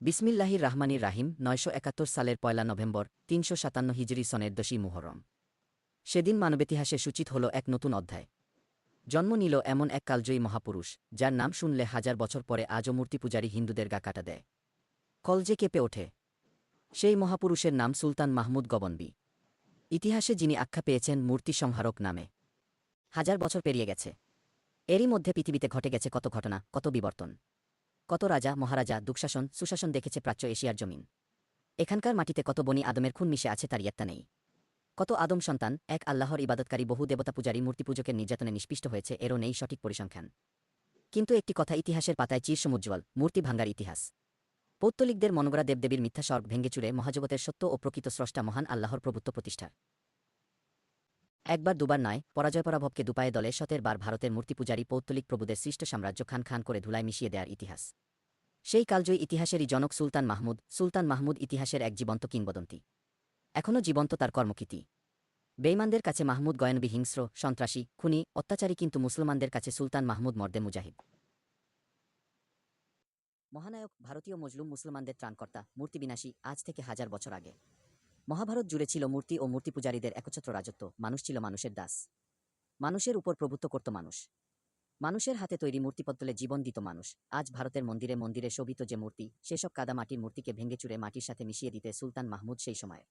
বিসমিল্লাহির রাহমানির রাহিম ৯৭১ সালের ১ নভেম্বর ৩৫৭ হিজরি সনের ১০ই মুহররম। সেদিন মানবেতিহাসে সূচিত হল এক নতুন অধ্যায়। জন্ম নিল এমন এক কালজয়ী মহাপুরুষ, যার নাম শুনলে হাজার বছর পরে আজও মূর্তিপূজারী হিন্দুদের গা কাটা দেয়, কলজে কেঁপে ওঠে। সেই মহাপুরুষের নাম সুলতান মাহমুদ গগনবী। ইতিহাসে যিনি আখ্যা পেয়েছেন মূর্তি সংহারক নামে। হাজার বছর পেরিয়ে গেছে, এরই মধ্যে পৃথিবীতে ঘটে গেছে কত ঘটনা, কত বিবর্তন। কত রাজা মহারাজা দুঃশাসন সুশাসন দেখেছে প্রাচ্য এশিয়ার জমিন। এখানকার মাটিতে কত বনি আদমের খুন মিশে আছে তার ইয়ত্তা নেই। কত আদম সন্তান এক আল্লাহর ইবাদতকারী বহু দেবতা পূজারী মূর্তিপূজকের নির্যাতনে নিষ্পিষ্ট হয়েছে, এরও নেই সঠিক পরিসংখ্যান। কিন্তু একটি কথা ইতিহাসের পাতায় চিরসমুজ্জ্বল: মূর্তি ভাঙ্গার ইতিহাস। পৌত্তলিকদের মনগড়া দেবদেবীর মিথ্যা স্বর্গ ভেঙে চুরে মহাজগতের সত্য ও প্রকৃত স্রষ্টা মহান আল্লাহর প্রভুত্ব প্রতিষ্ঠার। একবার দুবার নয়, পরাজয়পরাভবকে দুপায়ে দলে ১৭ বার ভারতের মূর্তিপূজারী পৌত্তলিক প্রভুদের সৃষ্ট সাম্রাজ্য খান খান করে ধুলায় মিশিয়ে দেয়ার ইতিহাস। সেই কালজয়ী ইতিহাসেরই জনক সুলতান মাহমুদ ইতিহাসের এক জীবন্ত কিংবদন্তি। এখনও জীবন্ত তার কর্মকীর্তি। বেঈমানদের কাছে মাহমুদ গয়ানবী হিংস্র, সন্ত্রাসী, খুনি, অত্যাচারী, কিন্তু মুসলমানদের কাছে সুলতান মাহমুদ মর্দে মুজাহিদ, মহানায়ক, ভারতীয় মজলুম মুসলমানদের ত্রাণকর্তা, মূর্তিবিনাশী। আজ থেকে হাজার বছর আগে মহাভারত জুড়ে ছিল মূর্তি ও মূর্তিপূজারীদের একচ্ছত্র রাজত্ব। মানুষ ছিল মানুষের দাস, মানুষের উপর প্রভুত্ব করত মানুষ। মানুষের হাতে তৈরি মূর্তিপত্তলে জীবন দিত মানুষ। আজ ভারতের মন্দিরে মন্দিরে শোভিত যে মূর্তি, সেসব কাদা মাটির মূর্তিকে ভেঙে চুরে মাটির সাথে মিশিয়ে দিতে সুলতান মাহমুদ সেই সময়ের